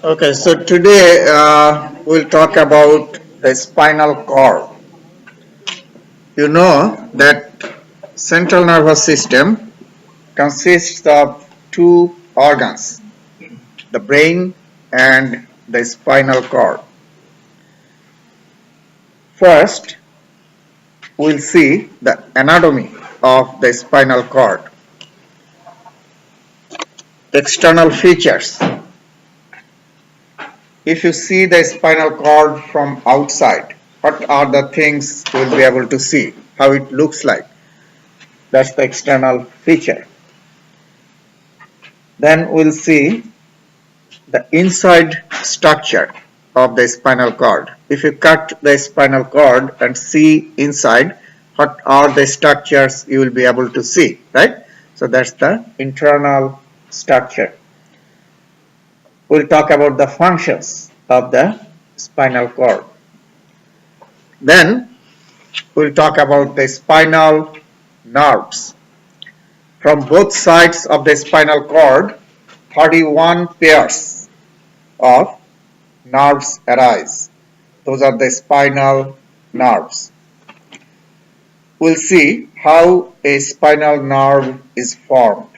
Okay, so today we'll talk about the spinal cord. You know that central nervous system consists of two organs, the brain and the spinal cord. First, we'll see the anatomy of the spinal cord. External features. If you see the spinal cord from outside, what are the things we'll be able to see? How it looks like. That's the external feature. Then we'll see the inside structure of the spinal cord. If you cut the spinal cord and see inside, what are the structures you will be able to see, right? So that's the internal structure. We'll talk about the functions of the spinal cord. Then we'll talk about the spinal nerves. From both sides of the spinal cord, 31 pairs of nerves arise. Those are the spinal nerves. We'll see how a spinal nerve is formed.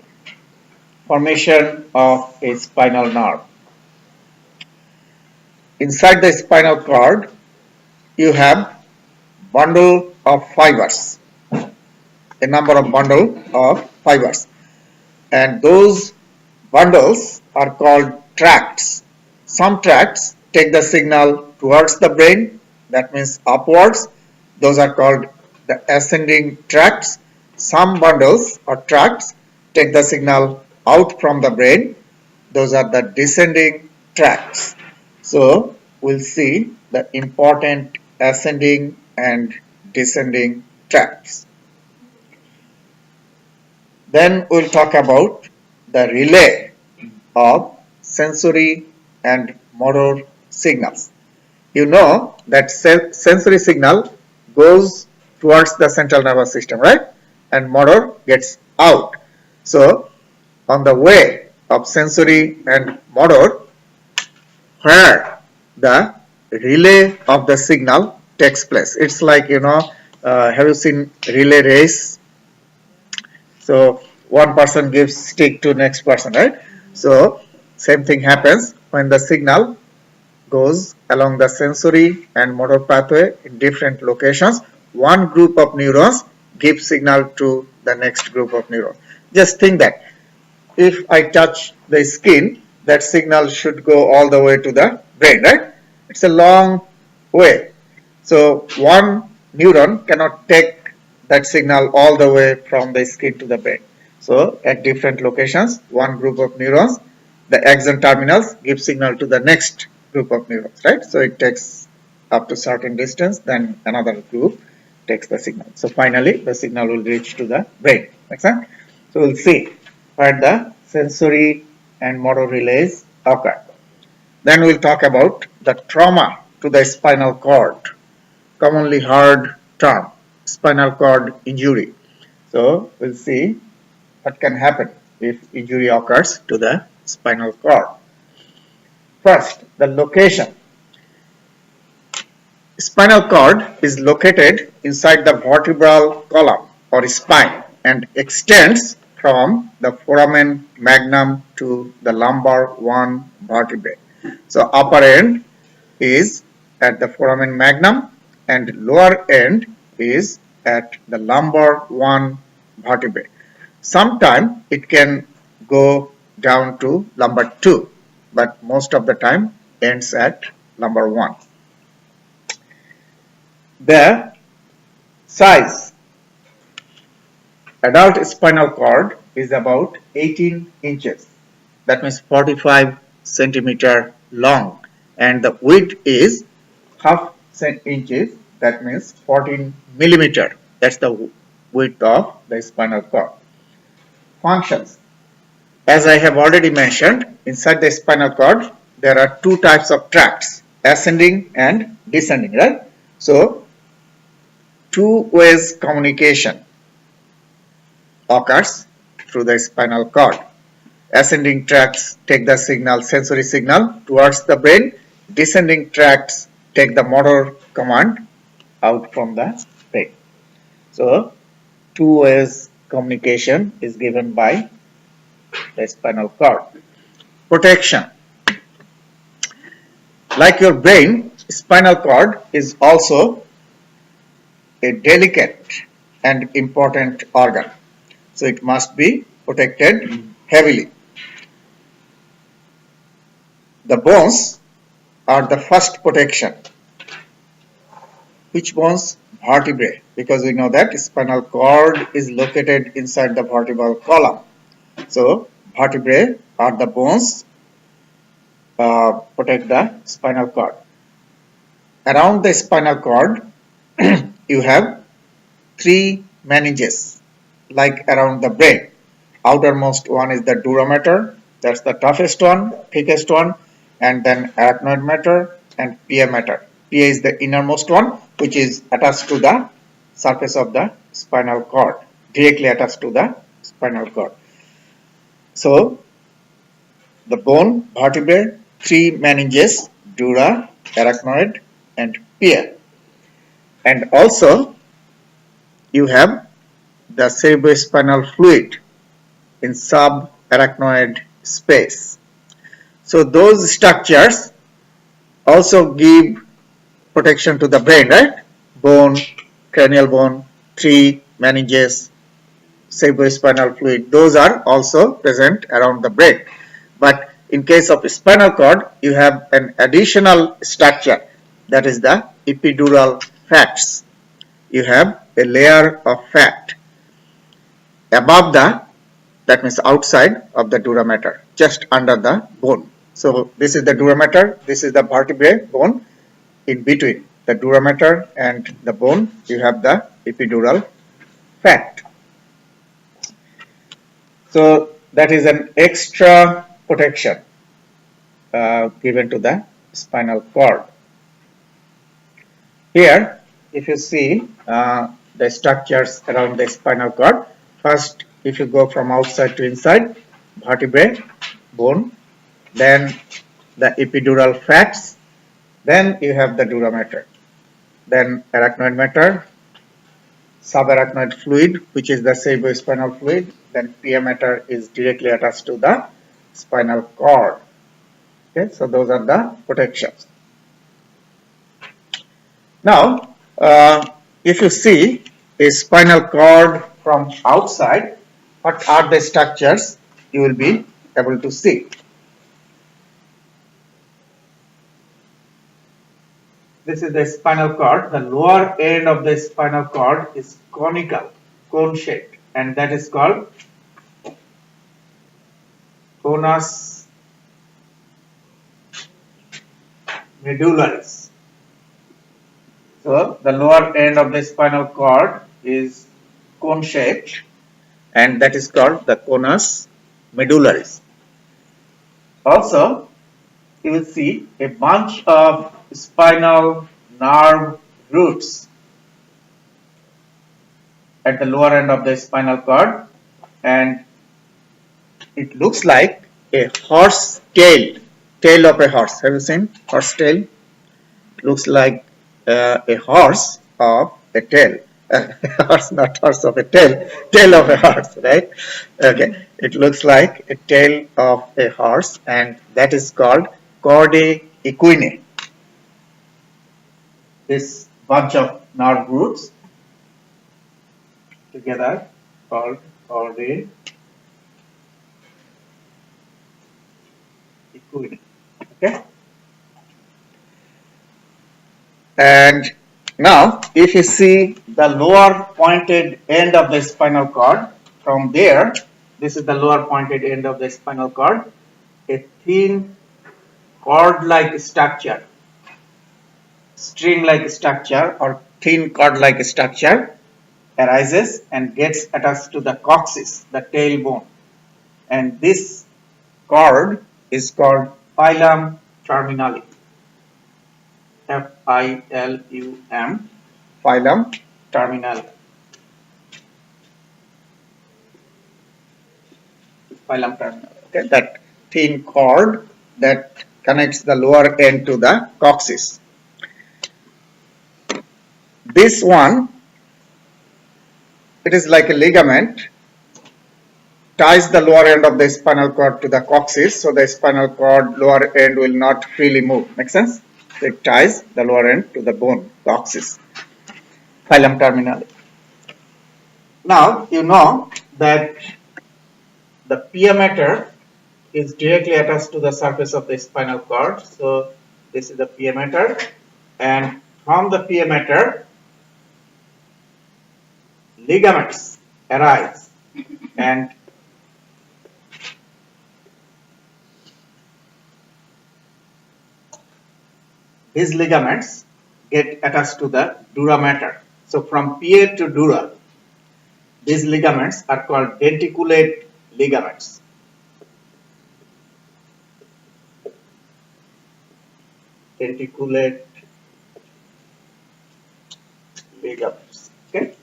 Formation of a spinal nerve. Inside the spinal cord, you have bundle of fibers, a number of bundle of fibers, and those bundles are called tracts. Some tracts take the signal towards the brain, that means upwards. Those are called the ascending tracts. Some bundles or tracts take the signal out from the brain. Those are the descending tracts. So we'll see the important ascending and descending tracts. Then we'll talk about the relay of sensory and motor signals. You know that sensory signal goes towards the central nervous system, right? And motor gets out. So on the way of sensory and motor, where the relay of the signal takes place. It's like, have you seen relay race? So one person gives stick to next person, right? So same thing happens when the signal goes along the sensory and motor pathway in different locations. One group of neurons gives signal to the next group of neurons. Just think that if I touch the skin, that signal should go all the way to the brain, right? It's a long way. So one neuron cannot take that signal all the way from the skin to the brain. So at different locations, one group of neurons, the axon terminals, give signal to the next group of neurons, right? So it takes up to certain distance, then another group takes the signal. So finally, the signal will reach to the brain. Make sense? So we'll see where the sensory and motor relays occur. Then we'll talk about the trauma to the spinal cord, commonly heard term, spinal cord injury. So we'll see what can happen if injury occurs to the spinal cord. First, the location. Spinal cord is located inside the vertebral column or spine and extends from the foramen magnum to the lumbar 1 vertebrae. So upper end is at the foramen magnum and lower end is at the lumbar 1 vertebrae. Sometimes it can go down to lumbar 2, but most of the time ends at lumbar 1. The size. Adult spinal cord is about 18 inches. That means 45 centimeter long, and the width is half inches. That means 14 millimeter. That's the width of the spinal cord. Functions. As I have already mentioned, inside the spinal cord there are two types of tracts, ascending and descending, right? So two ways communication occurs. through the spinal cord. Ascending tracts take the sensory signal towards the brain. Descending tracts take the motor command out from the brain. So, two ways communication is given by the spinal cord. Protection. Like your brain, spinal cord is also a delicate and important organ. So it must be protected heavily. The bones are the first protection. Which bones? Vertebrae, because we know that spinal cord is located inside the vertebral column. So vertebrae are the bones protect the spinal cord. Around the spinal cord, you have three meninges, like around the brain. Outermost one is the dura mater, that's the toughest one, thickest one, and then arachnoid mater and pia mater. Pia is the innermost one, which is attached to the surface of the spinal cord, directly attached to the spinal cord. So, the bone, vertebrae, three meninges, dura, arachnoid, and pia. And also, you have the cerebrospinal fluid in subarachnoid space. So those structures also give protection to the brain, right? Bone, cranial bone, three meninges, cerebrospinal fluid, those are also present around the brain. But in case of spinal cord, you have an additional structure, that is the epidural fats. You have a layer of fat above that means outside of the dura mater, just under the bone. So this is the dura mater, this is the vertebrae bone. In between the dura mater and the bone, you have the epidural fat. So that is an extra protection given to the spinal cord. Here, if you see the structures around the spinal cord, first if you go from outside to inside, vertebrae, bone, then the epidural fats, then you have the dura mater, then arachnoid mater, subarachnoid fluid, which is the cerebrospinal fluid, then pia mater is directly attached to the spinal cord. Okay, so those are the protections. Now, if you see a spinal cord from outside, what are the structures you will be able to see? This is the spinal cord. The lower end of the spinal cord is conical, cone shaped, and that is called conus medullaris. So the lower end of the spinal cord is cone shaped, and that is called the conus medullaris. Also, you will see a bunch of spinal nerve roots at the lower end of the spinal cord, and it looks like a horse tail of a horse. Have you seen horse tail? It looks like a horse of a tail. Horse, not horse of a tail of a horse, right? Okay, it looks like a tail of a horse, and that is called chordae equinae. This bunch of nerve roots together called chordae equinae. Okay. And now, if you see the lower pointed end of the spinal cord, from there, this is the lower pointed end of the spinal cord, a thin cord-like structure, string-like structure or thin cord-like structure arises and gets attached to the coccyx, the tailbone. And this cord is called filum terminale. F-I-L-U-M, filum terminale. Phylum terminal. Okay, that thin cord that connects the lower end to the coccyx. This one, it is like a ligament, ties the lower end of the spinal cord to the coccyx, so the spinal cord lower end will not freely move. Make sense? It ties the lower end to the bone, coccyx. Phylum terminal. Now you know that the pia mater is directly attached to the surface of the spinal cord. So this is the pia mater, and from the pia mater, ligaments arise, and these ligaments get attached to the dura mater. So from pia to dura, these ligaments are called denticulate ligaments. Denticulate ligaments. Okay.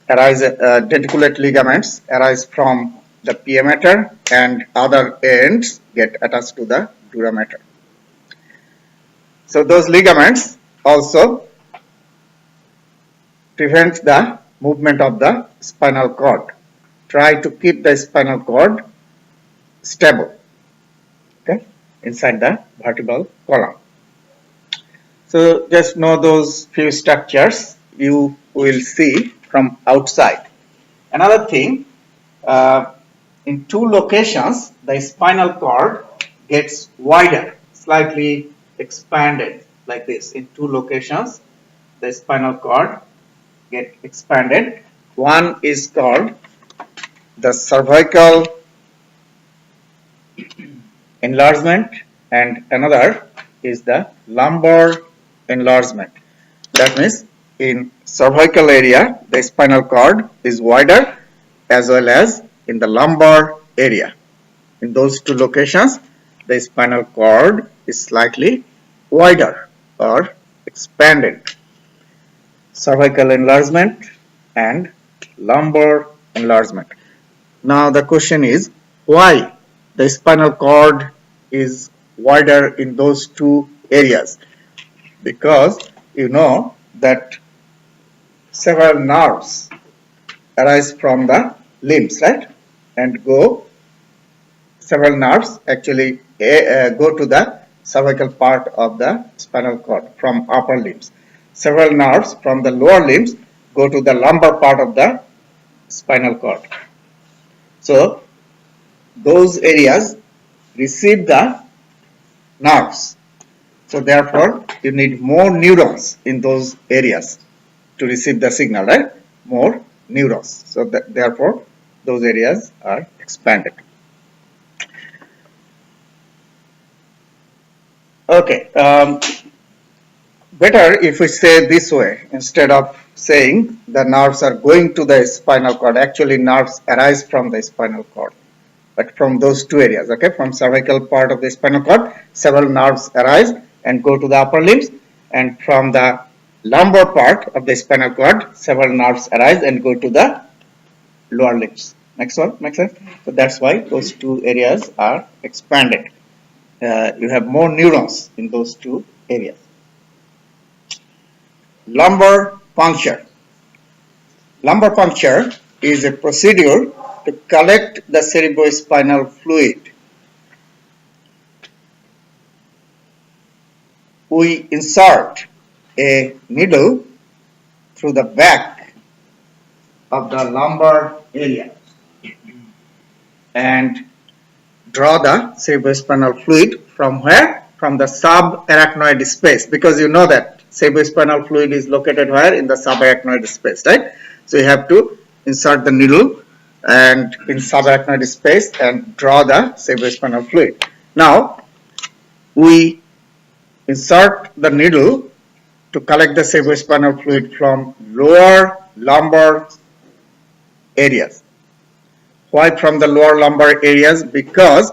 Denticulate ligaments arise from the pia mater, and other ends get attached to the dura mater. So those ligaments also prevent the movement of the spinal cord. Try to keep the spinal cord stable, okay, inside the vertebral column. So just know those few structures you will see from outside. Another thing, in two locations the spinal cord gets wider, slightly expanded like this. In two locations the spinal cord get expanded. One is called the cervical enlargement and another is the lumbar enlargement. That means in cervical area the spinal cord is wider, as well as in the lumbar area. In those two locations the spinal cord is slightly wider or expanded. Cervical enlargement and lumbar enlargement. Now the question is, why the spinal cord is wider in those two areas? Because you know that several nerves arise from the limbs, right? And several nerves actually go to the cervical part of the spinal cord from upper limbs. Several nerves from the lower limbs go to the lumbar part of the spinal cord. So those areas receive the nerves. So therefore you need more neurons in those areas to receive the signal, right? More neurons. So therefore those areas are expanded. Okay. Better if we say this way, instead of saying the nerves are going to the spinal cord. Actually nerves arise from the spinal cord, but from those two areas, okay, from cervical part of the spinal cord several nerves arise and go to the upper limbs, and from the lumbar part of the spinal cord several nerves arise and go to the lower limbs. Next one, makes sense? So that's why those two areas are expanded. You have more neurons in those two areas. Lumbar puncture. Lumbar puncture is a procedure to collect the cerebrospinal fluid. We insert a needle through the back of the lumbar area and draw the cerebrospinal fluid from where? From the subarachnoid space, because you know that cerebrospinal fluid is located where? In the subarachnoid space, right? So you have to insert the needle and in subarachnoid space and draw the cerebrospinal fluid. Now we insert the needle to collect the cerebrospinal fluid from lower lumbar areas. Why from the lower lumbar areas? Because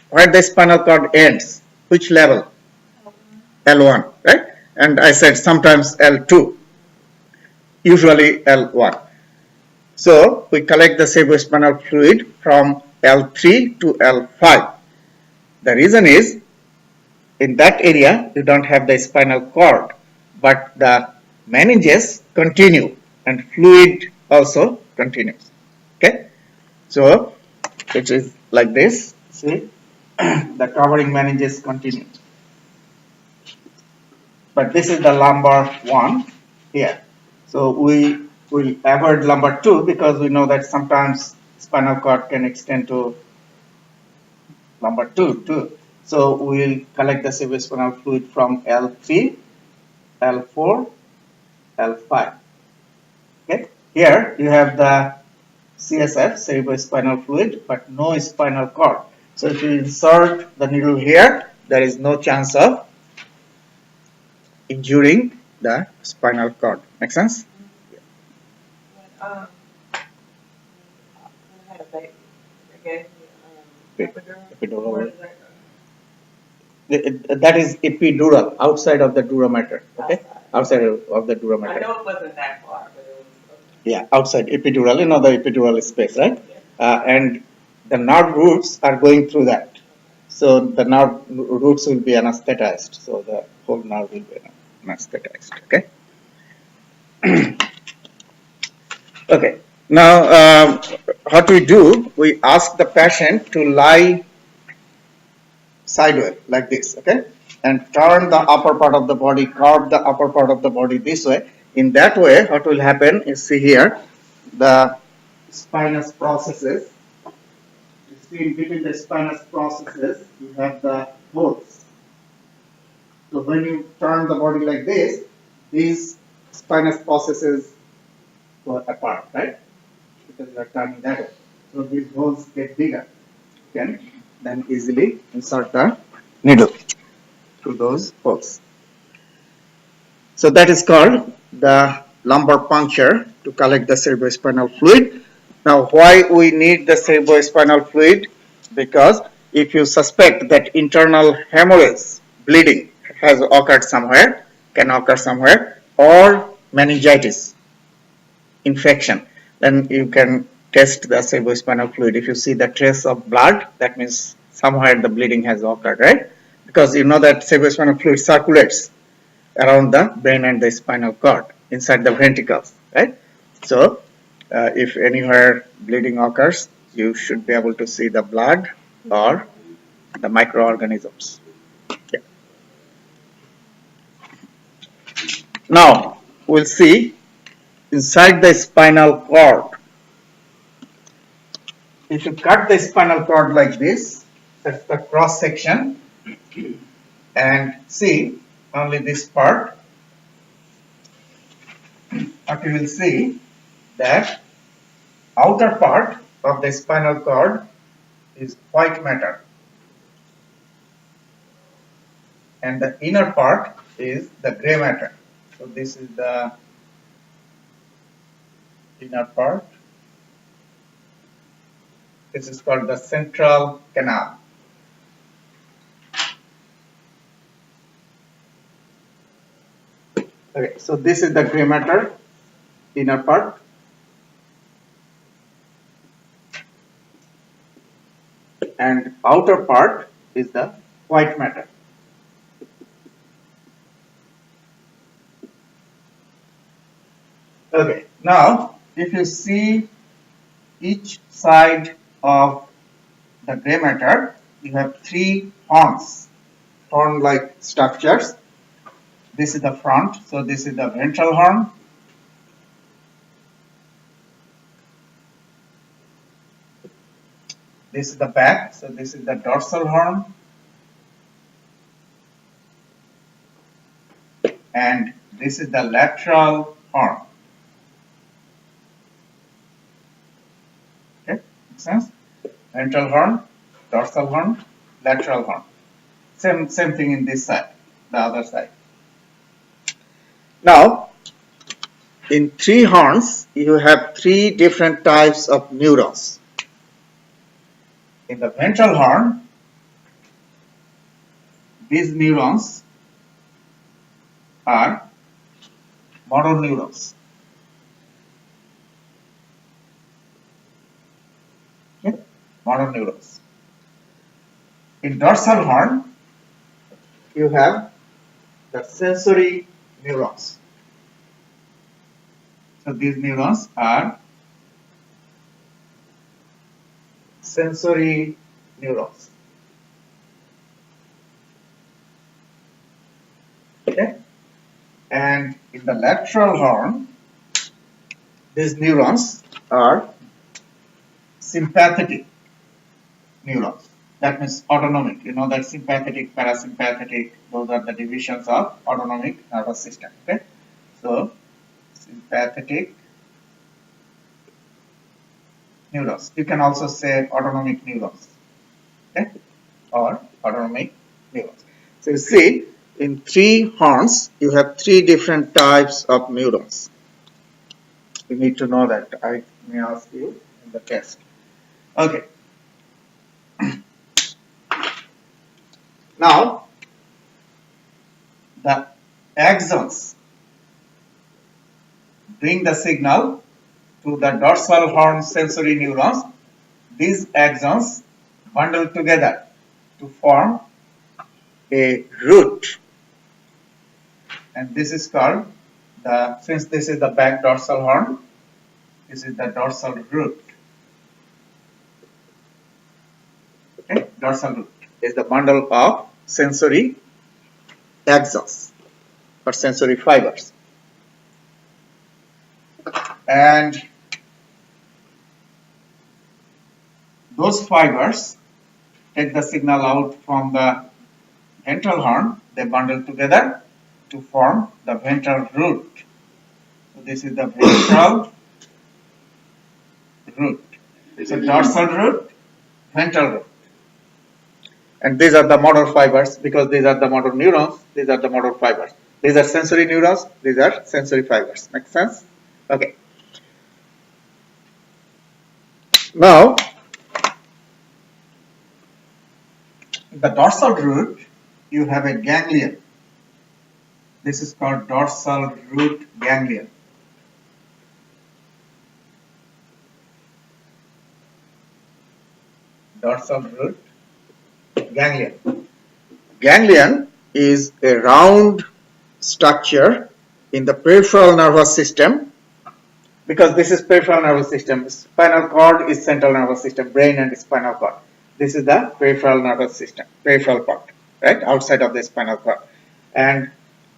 where the spinal cord ends, which level? L1, right? And I said sometimes L2, usually L1. So we collect the cerebrospinal fluid from L3 to L5. The reason is, in that area you don't have the spinal cord, but the meninges continue and fluid also continues. Okay, so it is like this. See, the covering meninges continue, but this is the lumbar one here. So we will avoid lumbar 2 because we know that sometimes spinal cord can extend to lumbar 2 too. So we will collect the cerebrospinal fluid from L3, L4, L5. Okay. Here you have the CSF, cerebrospinal fluid, but no spinal cord. So if you insert the needle here, there is no chance of injuring the spinal cord. Make sense? Epidural. That is epidural, outside of the dura mater. Okay, outside of the dura mater. I know it wasn't that far, but it was. Yeah, outside epidural. You know the epidural space, right? And the nerve roots are going through that. So the nerve roots will be anesthetized. So the whole nerve will be anesthetized. Okay. Okay. Now, what we do? We ask the patient to lie sideways like this, okay, and turn the upper part of the body, curve the upper part of the body this way. In that way, what will happen is, see here, the spinous processes. You see, in between the spinous processes, you have the holes. So when you turn the body like this, these spinous processes go apart, right? Because you are turning that way. So these holes get bigger. You can then easily insert the needle through those holes. So that is called the lumbar puncture to collect the cerebrospinal fluid. Now, why we need the cerebrospinal fluid? Because if you suspect that internal hemorrhage, bleeding has occurred somewhere, can occur somewhere, or meningitis infection, then you can test the cerebrospinal fluid. If you see the trace of blood, that means somewhere the bleeding has occurred, right? Because you know that cerebrospinal fluid circulates around the brain and the spinal cord inside the ventricles, right? So if anywhere bleeding occurs, you should be able to see the blood or the microorganisms. Yeah. Now we'll see inside the spinal cord. If you cut the spinal cord like this, that's the cross section, and see only this part, what you will see that outer part of the spinal cord is white matter and the inner part is the gray matter. So this is the inner part. This is called the central canal. Okay, so this is the gray matter, inner part. And outer part is the white matter. Okay, now if you see each side of the gray matter, you have three horns, horn-like structures. This is the front, so this is the ventral horn. This is the back, so this is the dorsal horn. And this is the lateral horn. Okay, makes sense? Ventral horn, dorsal horn, lateral horn. Same thing in this side, the other side. Now, in three horns, you have three different types of neurons. In the ventral horn, these neurons are motor neurons. motor neurons. In dorsal horn, you have the sensory neurons. So these neurons are sensory neurons. Okay? And in the lateral horn, these neurons are sympathetic neurons. That means autonomic. You know that sympathetic, parasympathetic, those are the divisions of autonomic nervous system. Okay? So sympathetic neurons. You can also say autonomic neurons. Okay? Or autonomic neurons. So you see, in three horns, you have three different types of neurons. You need to know that. I may ask you in the test. Okay. Now, the axons bring the signal to the dorsal horn sensory neurons. These axons bundle together to form a root, and this is called since this is the back dorsal horn, this is the dorsal root. Okay, dorsal root is the bundle of sensory axons or sensory fibers, and those fibers take the signal out from the ventral horn. They bundle together to form the ventral root. So this is the ventral root. So dorsal root, ventral root. And these are the motor fibers, because these are the motor neurons, these are the motor fibers. These are sensory neurons, these are sensory fibers. Make sense? Okay. Now, in the dorsal root, you have a ganglion. This is called dorsal root ganglion. Dorsal root ganglion. Ganglion is a round structure in the peripheral nervous system, because this is peripheral nervous system. Spinal cord is central nervous system, brain and spinal cord. This is the peripheral nervous system, peripheral part, right, outside of the spinal cord. And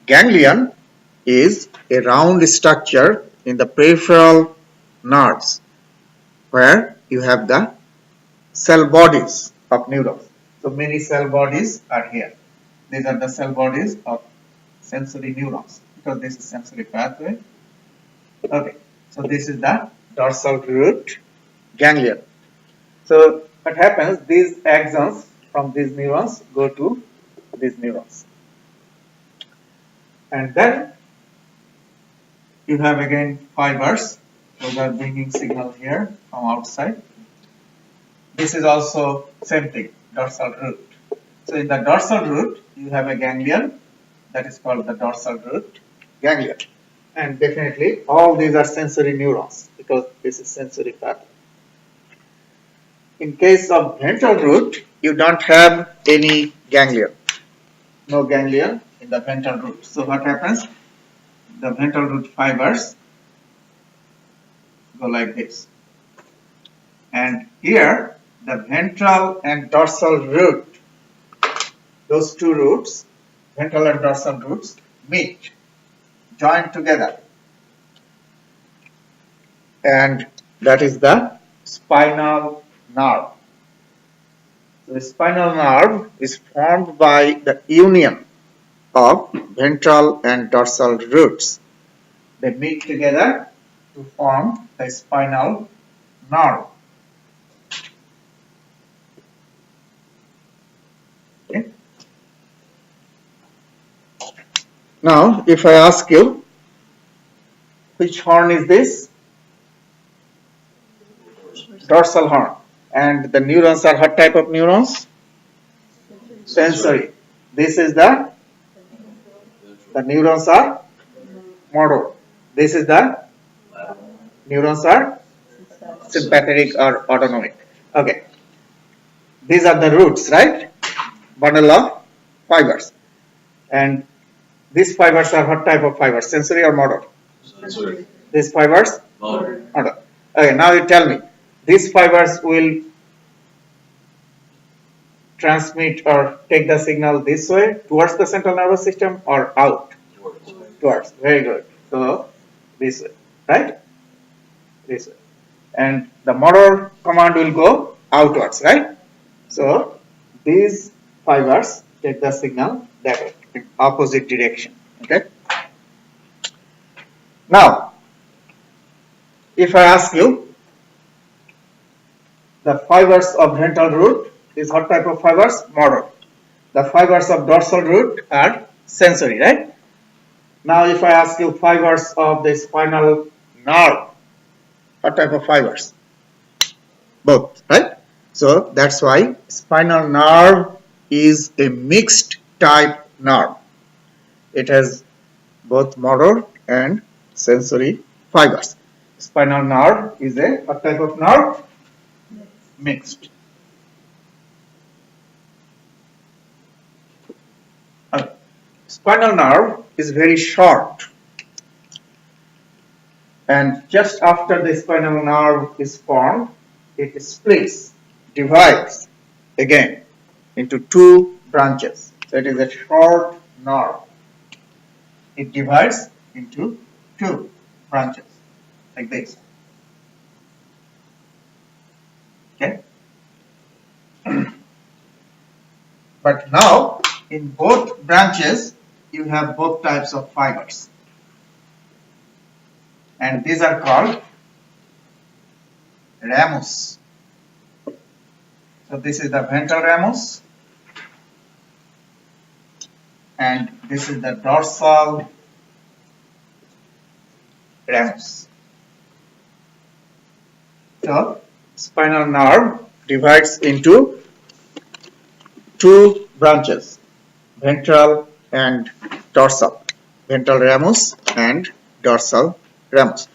ganglion is a round structure in the peripheral nerves where you have the cell bodies of neurons. So many cell bodies are here. These are the cell bodies of sensory neurons, because this is sensory pathway. Okay, so this is the dorsal root ganglion. So what happens, these axons from these neurons go to these neurons. And then you have again fibers. Those are bringing signal here from outside. This is also same thing, dorsal root. So in the dorsal root, you have a ganglion that is called the dorsal root ganglion. And definitely all these are sensory neurons, because this is sensory pathway. In case of ventral root, you don't have any ganglion. No ganglion in the ventral root. So what happens? The ventral root fibers go like this. And here, the ventral and dorsal root, those two roots, ventral and dorsal roots, meet, join together. And that is the spinal nerve. The spinal nerve is formed by the union of ventral and dorsal roots. They meet together to form the spinal nerve. Okay. Now, if I ask you, which horn is this? Dorsal horn. And the neurons are what type of neurons? Sensory. This is the neurons are motor. This is the neurons are sympathetic or autonomic. Okay. these are the roots, right? Bundle of fibers. And these fibers are what type of fibers? Sensory or motor? Sensory. These fibers? Motor. Motor. Okay, now you tell me, these fibers will transmit or take the signal this way towards the central nervous system or out? Towards. Very good. So this way, right? This way. And the motor command will go outwards, right? So these fibers take the signal that way, in opposite direction. Okay. Now, if I ask you, the fibers of ventral root is what type of fibers? Motor. The fibers of dorsal root are sensory, right? Now, if I ask you fibers of the spinal nerve, what type of fibers? Both, right? So that's why spinal nerve is a mixed type nerve. It has both motor and sensory fibers. Spinal nerve is a what type of nerve? Mixed. Spinal nerve is very short, and just after the spinal nerve is formed, it splits, divides again into two branches. So it is a short nerve. It divides into two branches like this. Okay. But now in both branches you have both types of fibers, and these are called ramus. So this is the ventral ramus, and this is the dorsal ramus. So spinal nerve divides into two branches, ventral and dorsal, ventral ramus and dorsal ramus.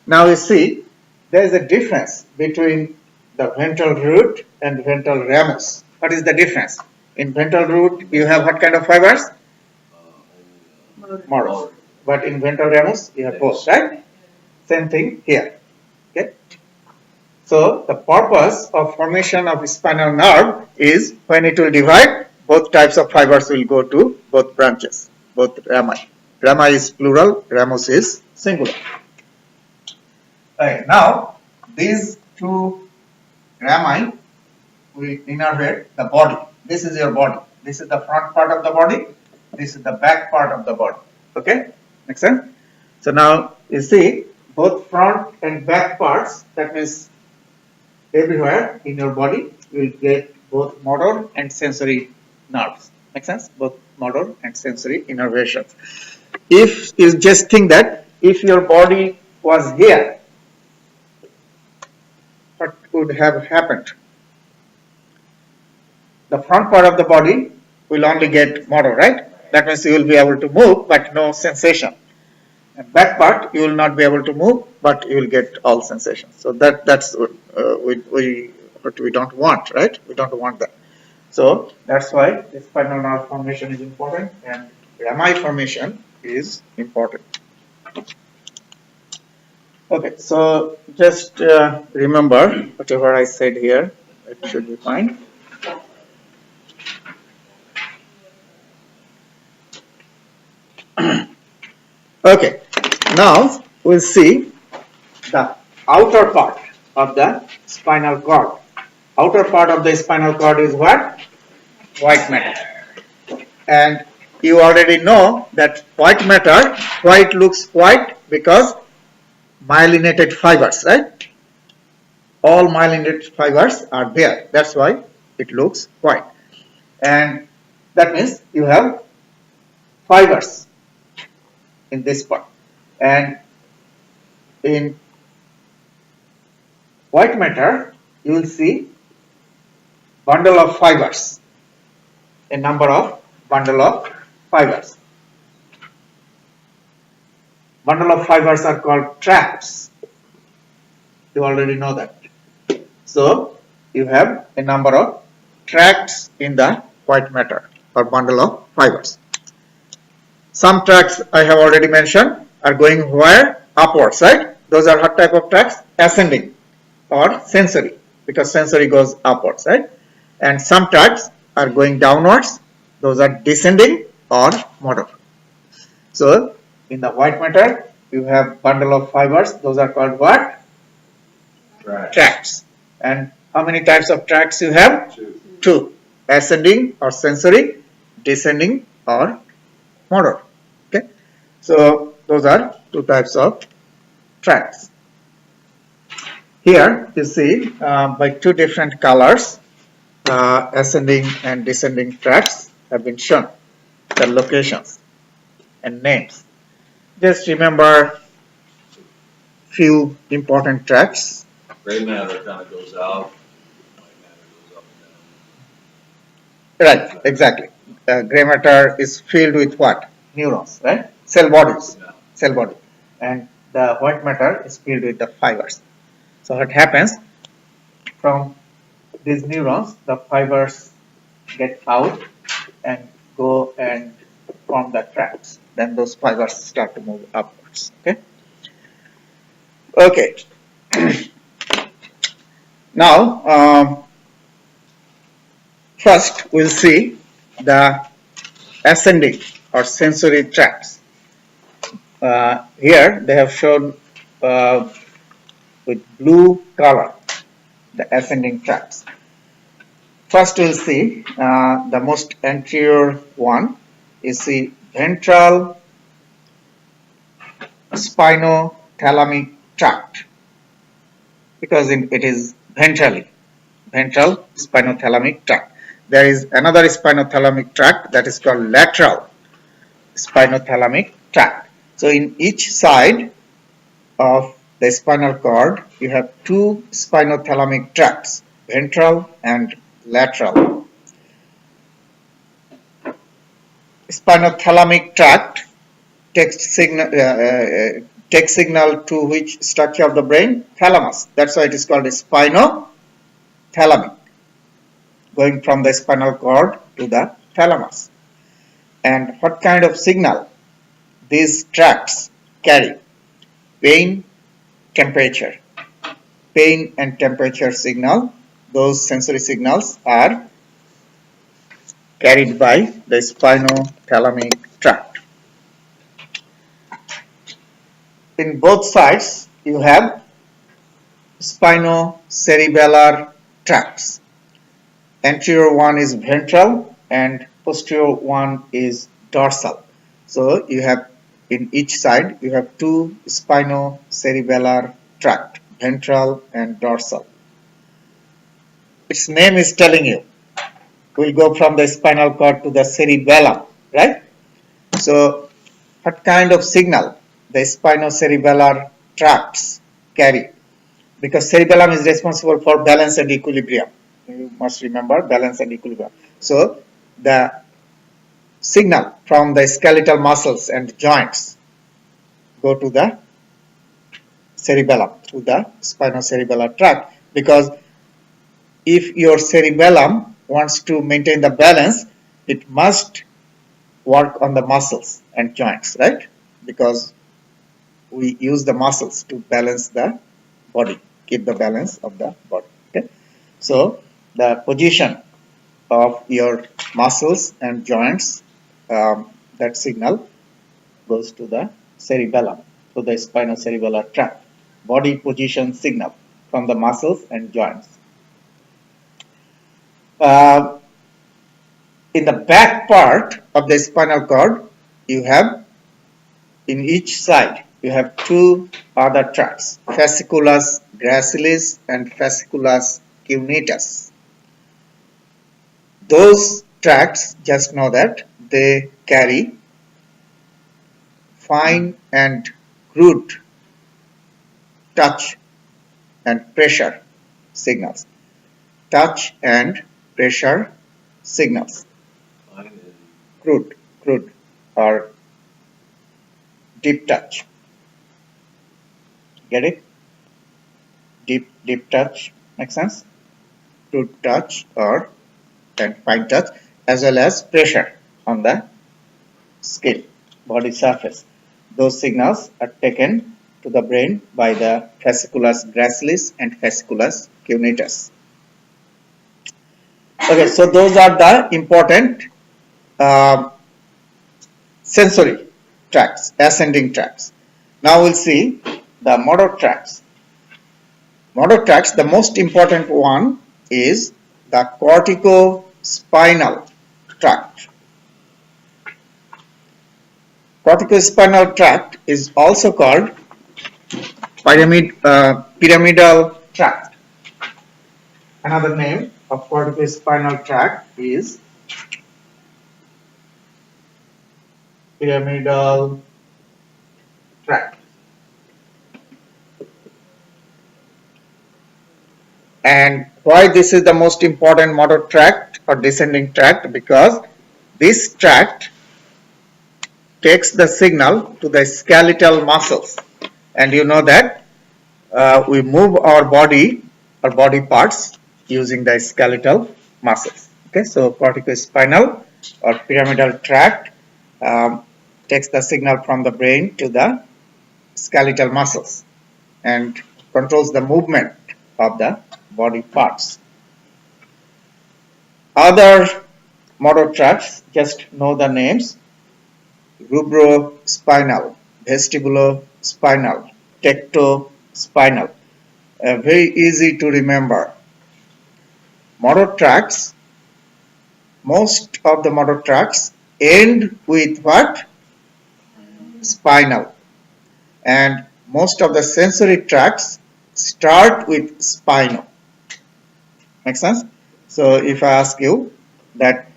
Now you see there is a difference between the ventral root and ventral ramus. What is the difference? In ventral root you have what kind of fibers? Motor. But in ventral ramus you have both, right? Same thing here. Okay. So the purpose of formation of spinal nerve is when it will divide, both types of fibers will go to both branches, both rami. Rami is plural, ramus is singular. Right, now these two rami will innervate the body. This is your body. This is the front part of the body. This is the back part of the body. Okay, makes sense? So now you see both front and back parts, that means everywhere in your body you will get both motor and sensory nerves. Make sense? Both motor and sensory innervations. If you just think that if your body was here, what would have happened? The front part of the body will only get motor, right? That means you will be able to move but no sensation. And back part you will not be able to move but you will get all sensations. So that's what we don't want, right? We don't want that. So that's why the spinal nerve formation is important and rami formation is important. Okay, so just remember whatever I said here, it should be fine. Okay, now we'll see the outer part of the spinal cord. Outer part of the spinal cord is what? White matter. And you already know that white matter, why it looks white? Because myelinated fibers, right? All myelinated fibers are there. That's why it looks white. And that means you have fibers in this part. And in white matter, you will see bundle of fibers, a number of bundle of fibers. Bundle of fibers are called tracts. You already know that. So you have a number of tracts in the white matter or bundle of fibers. Some tracts I have already mentioned are going where? Upwards, right? Those are what type of tracts? Ascending or sensory, because sensory goes upwards, right? And some tracts are going downwards. Those are descending or motor. So in the white matter, you have bundle of fibers. Those are called what? Tracts. And how many types of tracts you have? Two. Ascending or sensory, descending or motor. Okay. So those are two types of tracts. Here you see by two different colors, ascending and descending tracts have been shown, the locations and names. Just remember few important tracts. Gray matter kind of goes out, white matter goes up and Right, exactly. Gray matter is filled with what? Neurons, right? Cell bodies. down. Cell body. And the white matter is filled with the fibers. So what happens? From these neurons, the fibers get out and go and form the tracts. Then those fibers start to move upwards. Okay. Okay. Now, first we'll see the ascending or sensory tracts. Here they have shown with blue color the ascending tracts. First we'll see the most anterior one is the ventral spinothalamic tract, because it is ventral spinothalamic tract. There is another spinothalamic tract that is called lateral spinothalamic tract. So in each side of the spinal cord, you have two spinothalamic tracts, ventral and lateral. Spinothalamic tract takes signal to which structure of the brain? Thalamus. That's why it is called spinothalamic, going from the spinal cord to the thalamus. And what kind of signal these tracts carry? Pain, temperature. Pain and temperature signal, those sensory signals are carried by the spinothalamic tract. In both sides, you have spinocerebellar tracts. Anterior one is ventral and posterior one is dorsal. So you have in each side you have two spinocerebellar tract, ventral and dorsal. Its name is telling you we'll go from the spinal cord to the cerebellum, right? So what kind of signal the spinocerebellar tracts carry? Because cerebellum is responsible for balance and equilibrium. You must remember balance and equilibrium. So the signal from the skeletal muscles and joints go to the cerebellum through the spinocerebellar tract, because if your cerebellum wants to maintain the balance, it must work on the muscles and joints, right? Because we use the muscles to balance the body, keep the balance of the body. Okay? So the position of your muscles and joints, that signal goes to the cerebellum, to the spinocerebellar tract. Body position signal from the muscles and joints. In the back part of the spinal cord, you have in each side you have two other tracts, fasciculus gracilis and fasciculus cuneatus. Those tracts, just know that they carry fine and crude touch and pressure signals. Touch and pressure signals. Crude or deep touch. Get it? Deep touch. Make sense? Crude touch or and fine touch, as well as pressure on the skin, body surface. Those signals are taken to the brain by the fasciculus gracilis and fasciculus cuneatus. Okay, so those are the important uh, sensory tracts, ascending tracts. Now we'll see the motor tracts. Motor tracts, the most important one is the corticospinal tract. Corticospinal tract is also called pyramidal tract. Another name of corticospinal tract is pyramidal tract. And why this is the most important motor tract or descending tract? Because this tract takes the signal to the skeletal muscles. And you know that we move our body parts using the skeletal muscles. Okay, so corticospinal or pyramidal tract takes the signal from the brain to the skeletal muscles and controls the movement of the body parts. Other motor tracts, just know the names: rubrospinal, vestibulospinal, tectospinal. Very easy to remember. Motor tracts, most of the motor tracts end with what? Spinal. And most of the sensory tracts start with spinal. Make sense? So if I ask you that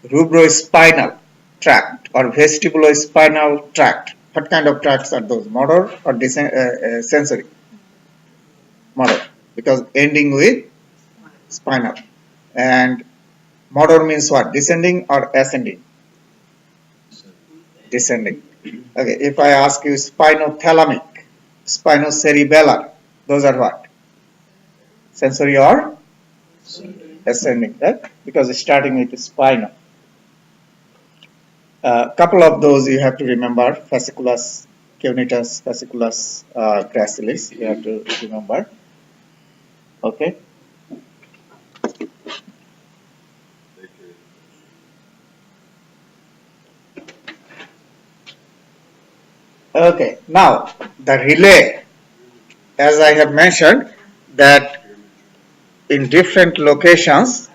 rubrospinal tract or vestibulospinal tract, what kind of tracts are those? Motor or sensory? Motor, because ending with spinal. And motor means what? Descending or ascending? Descending. Okay, if I ask you spinothalamic, spinocerebellar, those are what? Sensory or ascending, right? Because it's starting with spinal. Couple of those you have to remember: fasciculus cuneatus, fasciculus gracilis. You have to remember. Okay. Okay. Now the relay, as I have mentioned, that in different locations,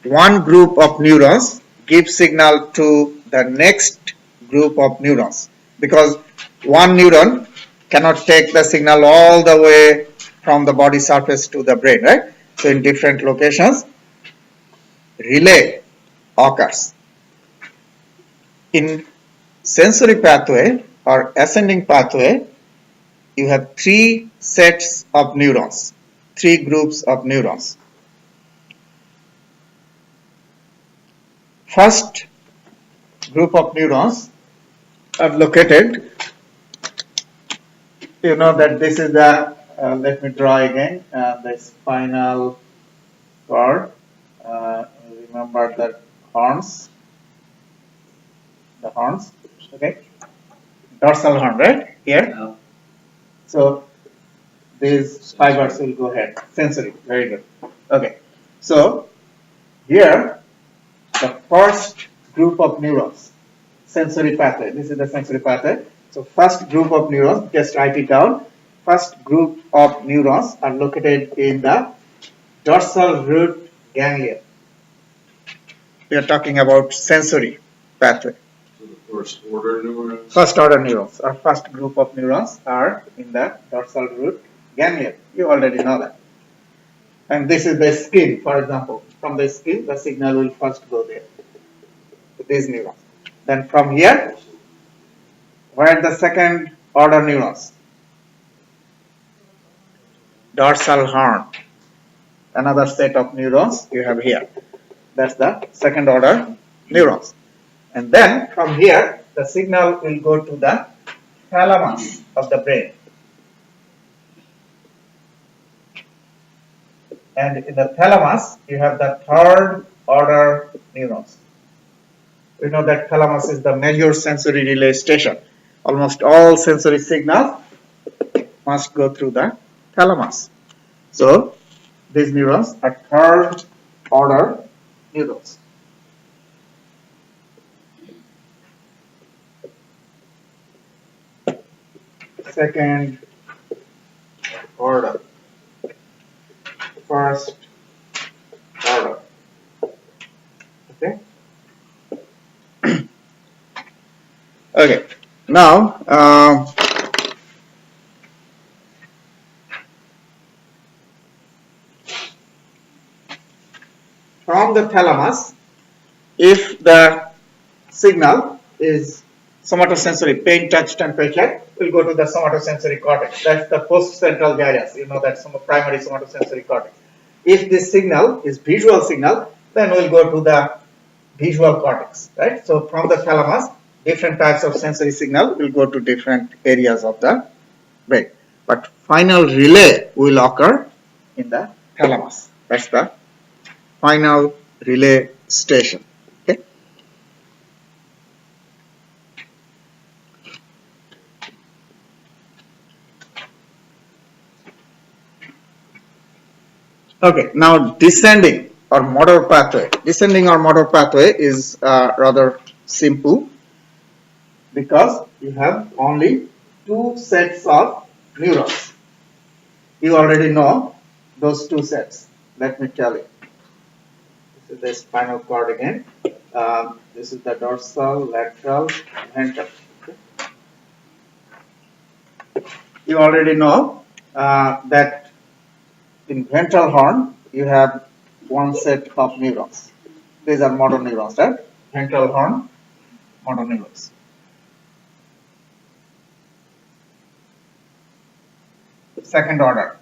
one group of neurons gives signal to the next group of neurons, because one neuron cannot take the signal all the way from the body surface to the brain, right? So in different locations, relay occurs. In sensory pathway or ascending pathway, you have three sets of neurons, three groups of neurons. First group of neurons are located, you know that this is the, let me draw again, the spinal cord. Remember the horns, okay, dorsal horn, right, here. Yeah. So these fibers will go ahead, sensory, very good. Okay, so here the first group of neurons, sensory pathway, this is the sensory pathway. So first group of neurons, just write it down. First group of neurons are located in the dorsal root ganglia. We are talking about sensory pathway. So the first order neurons? First order neurons, or first group of neurons, are in the dorsal root ganglia. You already know that. And this is the skin, for example. From the skin, the signal will first go there to these neurons. Then from here, where are the second order neurons? Dorsal horn. Another set of neurons you have here. That's the second order neurons. And then from here, the signal will go to the thalamus of the brain. And in the thalamus, you have the third order neurons. We know that thalamus is the major sensory relay station. Almost all sensory signals must go through the thalamus. So these neurons are third order neurons. Second order, first order. Okay. Okay. Now, from the thalamus, if the signal is somatosensory, pain, touch, temperature, will go to the somatosensory cortex. That's the post-central gyrus. You know that's primary somatosensory cortex. If this signal is visual signal, then we'll go to the visual cortex, right? So from the thalamus, different types of sensory signal will go to different areas of the brain. But final relay will occur in the thalamus. That's the final relay station. Okay. Okay. Now descending or motor pathway. Descending or motor pathway is rather simple because you have only two sets of neurons. You already know those two sets. Let me tell you. This is the spinal cord again. This is the dorsal, lateral, ventral. Okay. You already know that in ventral horn you have one set of neurons. These are motor neurons, right? Ventral horn, motor neurons. Second order.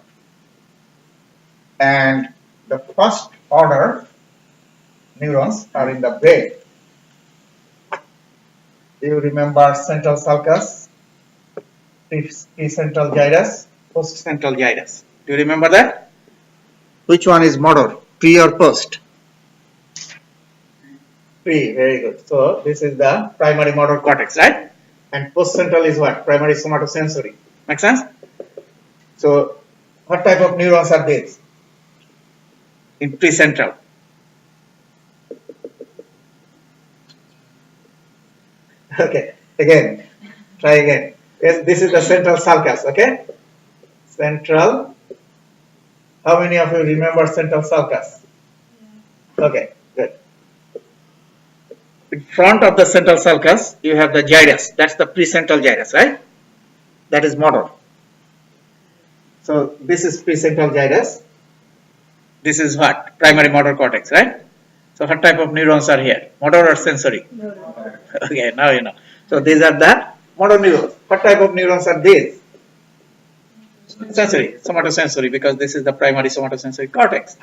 And the first order neurons are in the brain. Do you remember central sulcus, precentral gyrus, postcentral gyrus? Do you remember that? Which one is motor, pre or post? Pre, very good. So this is the primary motor cortex, right? And postcentral is what? Primary somatosensory. Make sense? So what type of neurons are these? In precentral. Okay, again, try again. Yes, this is the central sulcus, okay? Central. How many of you remember central sulcus? Okay, good. In front of the central sulcus, you have the gyrus. That's the precentral gyrus, right? That is motor. So this is precentral gyrus. This is what? Primary motor cortex, right? So what type of neurons are here? Motor or sensory? Motor. Okay, now you know. So these are the motor neurons. What type of neurons are these? Sensory, somatosensory, because this is the primary somatosensory cortex.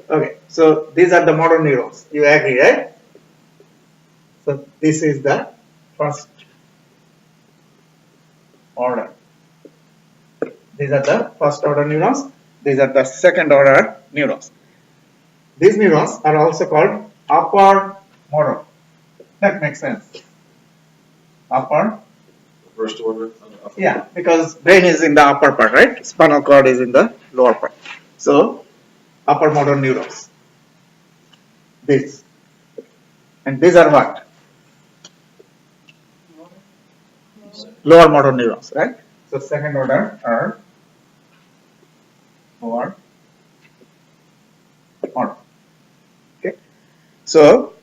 Okay, so these are the motor neurons. You agree, right? So this is the first order. These are the first order neurons. These are the second order neurons. These neurons are also called upper motor. That makes sense. Upper. First order. Yeah, because brain is in the upper part, right? Spinal cord is in the lower part. So upper motor neurons. This. And these are what? Lower motor neurons, right? So second order are lower motor. Okay. So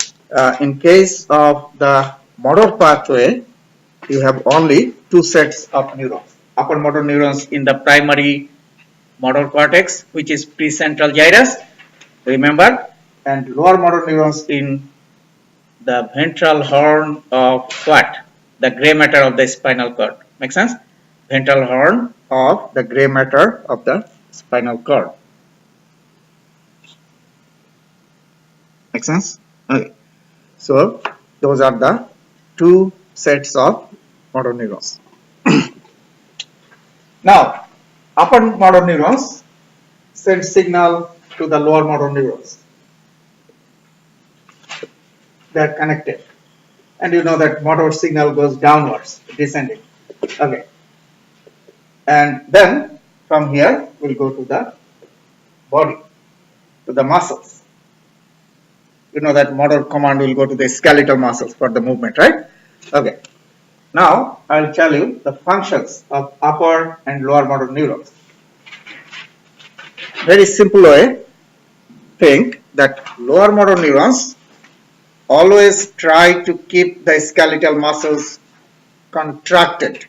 in case of the motor pathway, you have only two sets of neurons. Upper motor neurons in the primary motor cortex, which is precentral gyrus, remember, and lower motor neurons in the ventral horn of what? The gray matter of the spinal cord. Make sense? Ventral horn of the gray matter of the spinal cord. Make sense? Okay. So those are the two sets of motor neurons. Now, upper motor neurons send signal to the lower motor neurons. they are connected. And you know that motor signal goes downwards, descending. Okay. And then from here, we'll go to the body, to the muscles. You know that motor command will go to the skeletal muscles for the movement, right? Okay. Now, I'll tell you the functions of upper and lower motor neurons. Very simple way, think that lower motor neurons always try to keep the skeletal muscles contracted.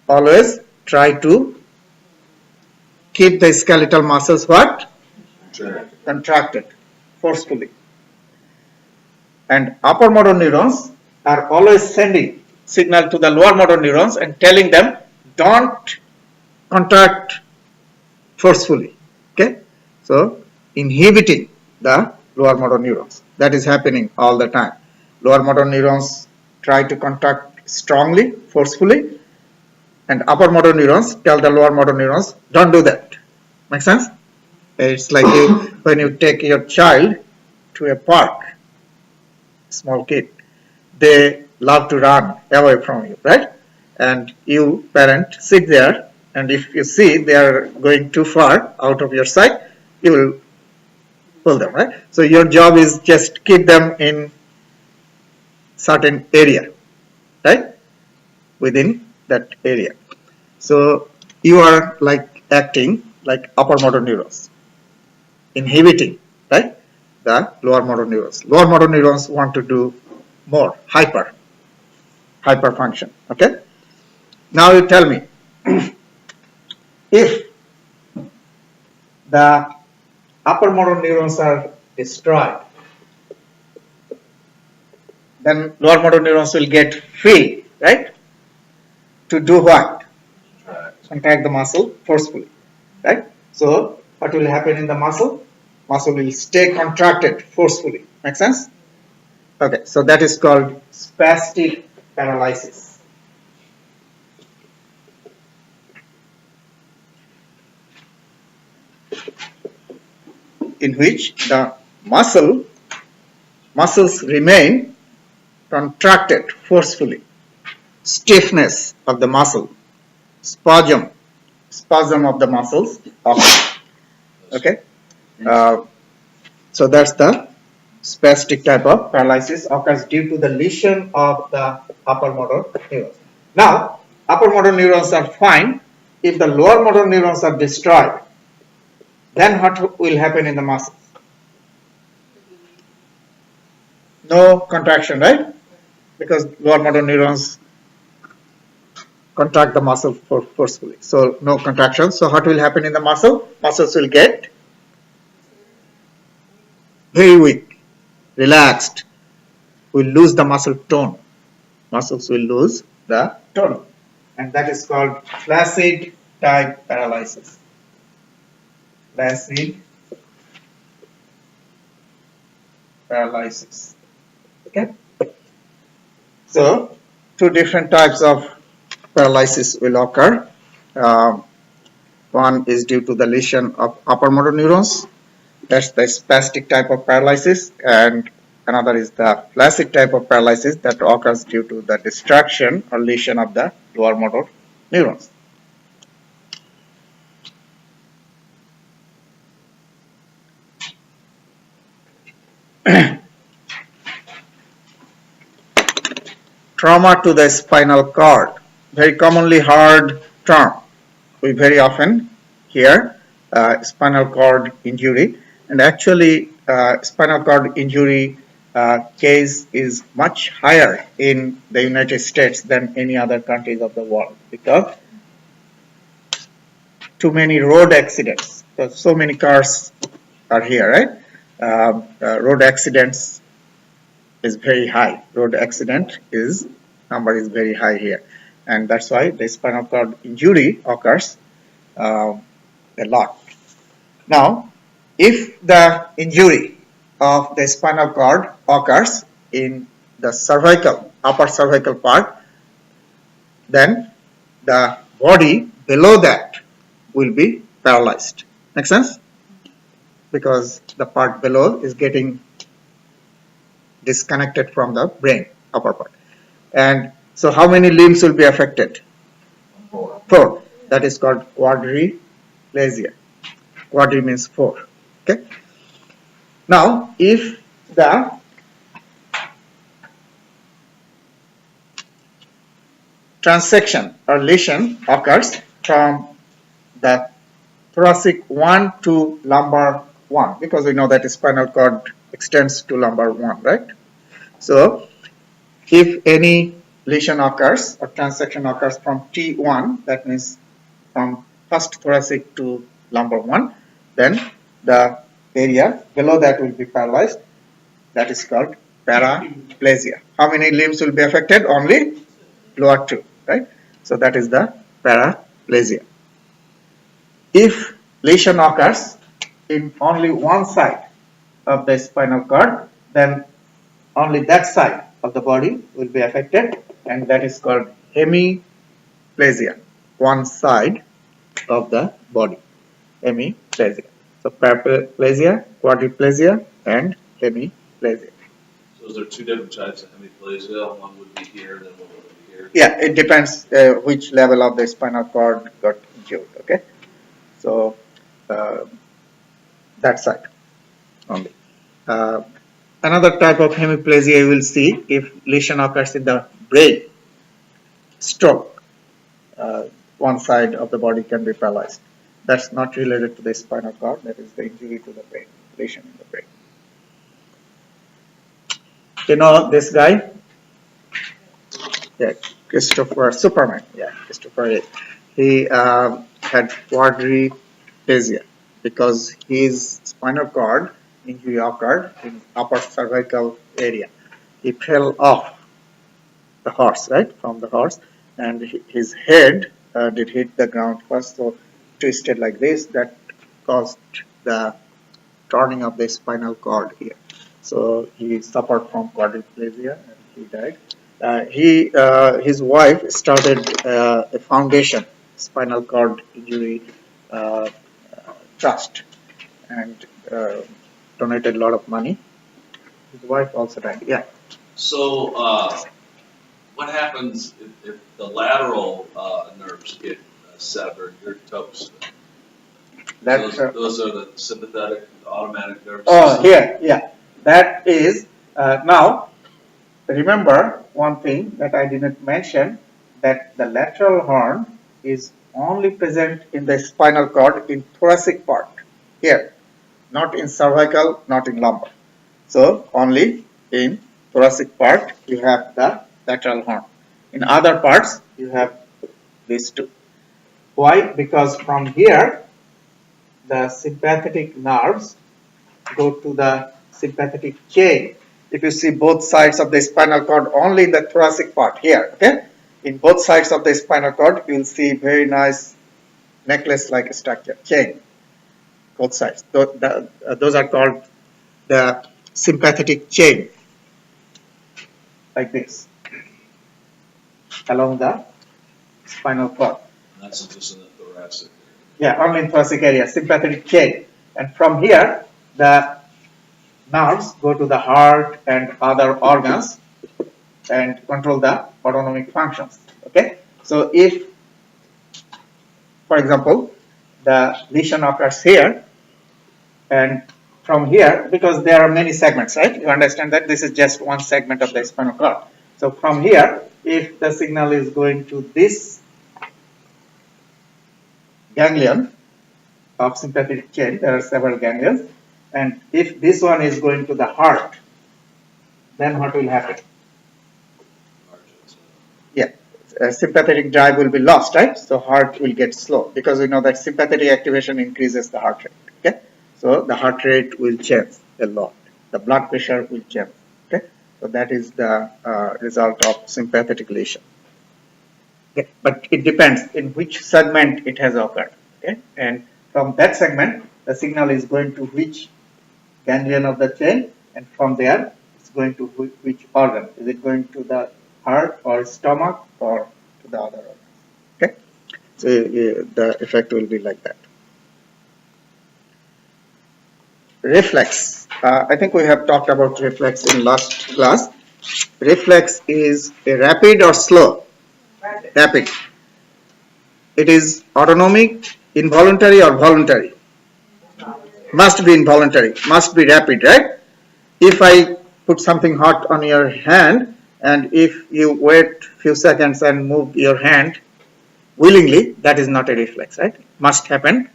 Always try to keep the skeletal muscles what? Contracted forcefully. And upper motor neurons are always sending signal to the lower motor neurons and telling them don't contract forcefully. Okay, so inhibiting the lower motor neurons. That is happening all the time. Lower motor neurons try to contract strongly, forcefully, and upper motor neurons tell the lower motor neurons don't do that. Make sense? It's like when you take your child to a park, small kid, they love to run away from you, right? And you, parent, sit there, and if you see they are going too far out of your sight, you will pull them, right? So your job is just keep them in certain area, right? Within that area. So you are like acting like upper motor neurons, inhibiting, right, the lower motor neurons. Lower motor neurons want to do more, hyper function. Okay. Now you tell me, if the upper motor neurons are destroyed, then lower motor neurons will get free, right? To do what? Contract the muscle forcefully, right? So what will happen in the muscle? Muscle will stay contracted forcefully. Make sense? Okay, so that is called spastic paralysis. In which the muscles remain contracted forcefully. Stiffness of the muscle, spasm of the muscles. Okay, so that's the spastic type of paralysis occurs due to the lesion of the upper motor neurons. Now, upper motor neurons are fine. If the lower motor neurons are destroyed, then what will happen in the muscles? No contraction, right? Because lower motor neurons contract the muscle forcefully. So no contraction. So what will happen in the muscle? Muscles will get very weak, relaxed. Will lose the muscle tone. Muscles will lose the tone. And that is called flaccid type paralysis. Flaccid paralysis. Okay. So two different types of paralysis will occur. One is due to the lesion of upper motor neurons. That's the spastic type of paralysis, and another is the flaccid type of paralysis that occurs due to the distraction or lesion of the lower motor neurons. Trauma to the spinal cord, very commonly heard term. We very often hear spinal cord injury, and actually spinal cord injury case is much higher in the United States than any other countries of the world, because too many road accidents, because so many cars are here, right? Road accidents is very high. Road accident is number is very high here, and that's why the spinal cord injury occurs a lot. Now, if the injury of the spinal cord occurs in the cervical, upper cervical part, then the body below that will be paralyzed. Make sense? Because the part below is getting disconnected from the brain, upper part. And so how many limbs will be affected? 4. 4. That is called quadriplasia. Quadri means 4. Okay. Now, if the transection or lesion occurs from the thoracic 1 to lumbar 1, because we know that spinal cord extends to lumbar 1, right? So, if any lesion occurs or transection occurs from T1, that means from first thoracic to lumbar 1, then the area below that will be paralyzed. That is called paraplasia. How many limbs will be affected? Only lower 2, right? So that is the paraplasia. If lesion occurs in only one side of the spinal cord, then only that side of the body will be affected, and that is called hemiplasia. One side of the body, hemiplasia. So paraplasia, quadriplasia, and hemiplasia. So is there 2 different types of hemiplasia? One would be here, then one would be here. Yeah, it depends which level of the spinal cord got injured. Okay, so uh, that side only. Uh, Another type of hemiplasia you will see if lesion occurs in the brain, stroke. One side of the body can be paralyzed. That's not related to the spinal cord. That is the injury to the brain, lesion in the brain. You know this guy? Yeah, Christopher Superman. Yeah, Christopher. He had quadriplasia because his spinal cord injury occurred in upper cervical area. He fell off the horse, right, from the horse, and his head did hit the ground first, so twisted like this. That caused the turning of the spinal cord here. So he suffered from quadriplasia and he died. His wife started a foundation, spinal cord injury uh, trust, and donated a lot of money. His wife also died. Yeah. So, what happens if the lateral nerves get severed, your toes? That. Those are the sympathetic, automatic nervous Oh, system. here, yeah. That is now. Remember one thing that I didn't mention, that the lateral horn is only present in the spinal cord in thoracic part here, not in cervical, not in lumbar. So only in thoracic part you have the lateral horn. In other parts you have these two. Why? Because from here the sympathetic nerves go to the sympathetic chain. If you see both sides of the spinal cord only in the thoracic part here, okay? In both sides of the spinal cord, you will see very necklace-like structure, chain, both sides. Those are called the sympathetic chain, like this, along the spinal cord. And that's just in the thoracic area. Yeah, only in thoracic area, sympathetic chain. And from here, the nerves go to the heart and other organs and control the autonomic functions. Okay, so if, for example, the lesion occurs here, and from here, because there are many segments, right? You understand that this is just one segment of the spinal cord. So from here, if the signal is going to this ganglion of sympathetic chain, there are several ganglions, and if this one is going to the heart, then what will happen? Yeah, sympathetic drive will be lost, right? So heart will get slow because we know that sympathetic activation increases the heart rate. Okay, so the heart rate will change a lot. The blood pressure will change. Okay, so that is the result of sympathetic lesion. Okay, but it depends in which segment it has occurred. Okay, and from that segment, the signal is going to which ganglion of the chain, and from there it's going to which organ. Is it going to the heart or stomach or to the other organs? Okay, so the effect will be like that. Reflex I think we have talked about reflex in last class. Reflex is a rapid or slow? Rapid. It is autonomic, involuntary or voluntary? Must be involuntary, must be rapid, right? If I put something hot on your hand and if you wait few seconds and move your hand willingly, that is not a reflex, right? Must happen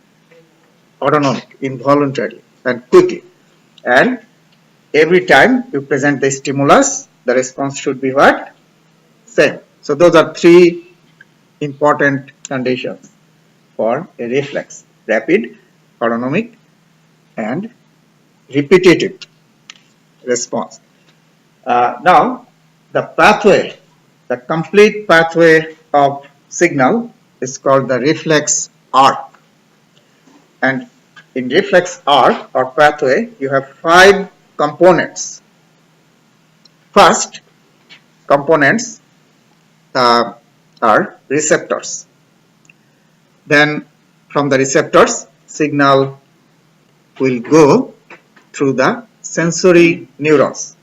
autonomic, involuntarily and quickly. And every time you present the stimulus, the response should be what? Same. So those are three important conditions for a reflex: rapid, autonomic, and repetitive response. Now, the pathway, the complete pathway of signal is called the reflex arc. And in reflex arc or pathway, you have 5 components. First components are receptors. Then from the receptors, signal will go through the sensory neurons.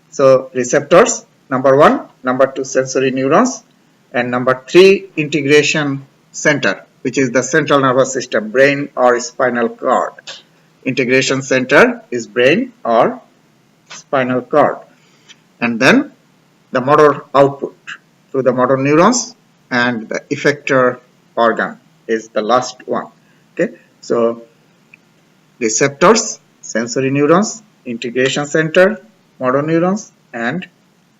So receptors, number 1, number 2 sensory neurons, and number 3 integration center, which is the central nervous system, brain or spinal cord. Integration center is brain or spinal cord. And then the motor output through the motor neurons, and the effector organ is the last one. Okay, so receptors, sensory neurons, integration center, motor neurons, and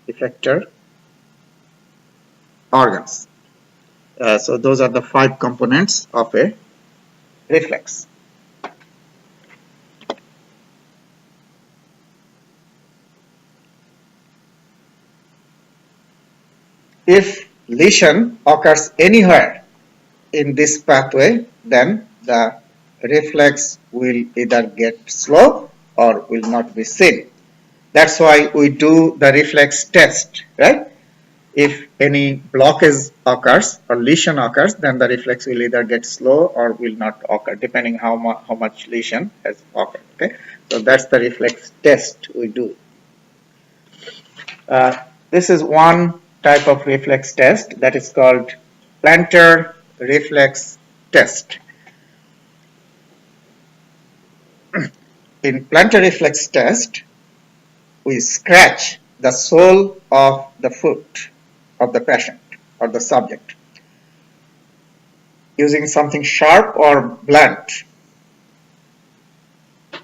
effector organs. So those are the 5 components of a reflex. If lesion occurs anywhere in this pathway, then the reflex will either get slow or will not be seen. That's why we do the reflex test, right? If any blockage occurs or lesion occurs, then the reflex will either get slow or will not occur, depending how much lesion has occurred. Okay, so that's the reflex test we do. This is one type of reflex test that is called plantar reflex test. In plantar reflex test, we scratch the sole of the foot of the patient or the subject using something sharp or blunt.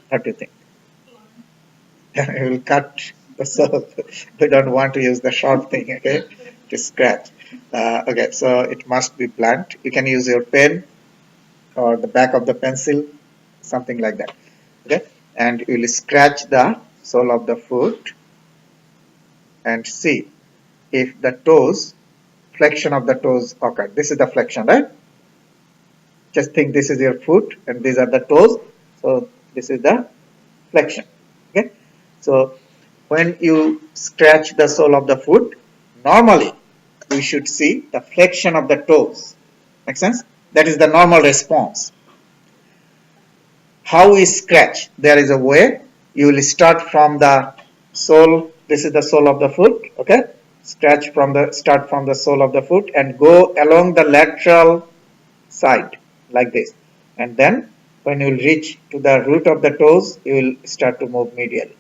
What do you think? We will cut the sole. We don't want to use the sharp thing, okay, to scratch. Okay, so it must be blunt. You can use your pen or the back of the pencil, something like that. Okay, and you will scratch the sole of the foot and see if the toes, flexion of the toes occur. This is the flexion, right? Just think this is your foot and these are the toes. So this is the flexion. Okay. So when you scratch the sole of the foot, normally we should see the flexion of the toes. Make sense? That is the normal response. How we scratch? There is a way. You will start from the sole. This is the sole of the foot. Okay. Start from the sole of the foot and go along the lateral side like this. And then when you will reach to the root of the toes, you will start to move medially.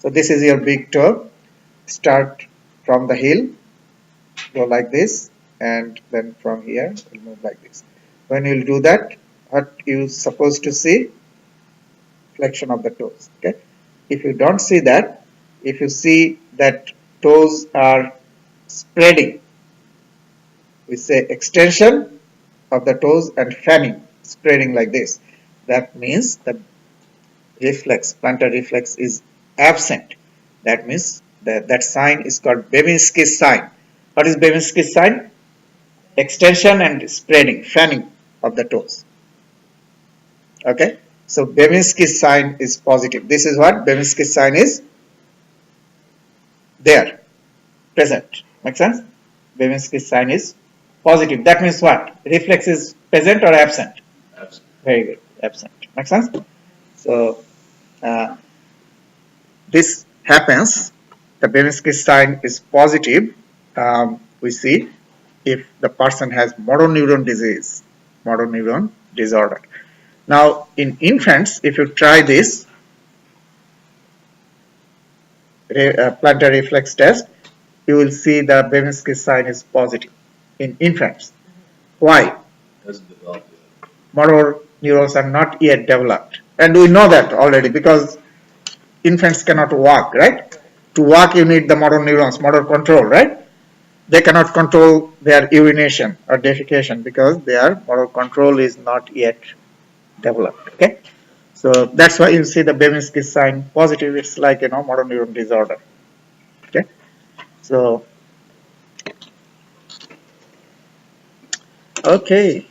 So this is your big toe. Start from the heel, go like this, and then from here you move like this. When you will do that, what you supposed to see? Flexion of the toes. Okay. If you don't see that, if you see that toes are spreading, we say extension of the toes and fanning, spreading like this. That means the reflex, plantar reflex is absent. That means that sign is called Babinski's sign. What is Babinski's sign? Extension and spreading, fanning of the toes. Okay. So Babinski's sign is positive. This is what Babinski's sign is there, present. Make sense? Babinski's sign is positive. That means what? Reflex is present or absent? Absent. Very good. Absent. Make sense? So this happens, the Babinski sign is positive, we see if the person has motor neuron disease, motor neuron disorder. Now, in infants, if you try this plantar reflex test, you will see the Babinski sign is positive in infants. Why? Hasn't developed yet. Motor neurons are not yet developed. And we know that already because infants cannot walk, right? To walk, you need the motor neurons, motor control, right? They cannot control their urination or defecation because their motor control is not yet developed. Okay, so that's why you see the Babinski sign positive. It's like motor neuron disorder. Okay, so okay,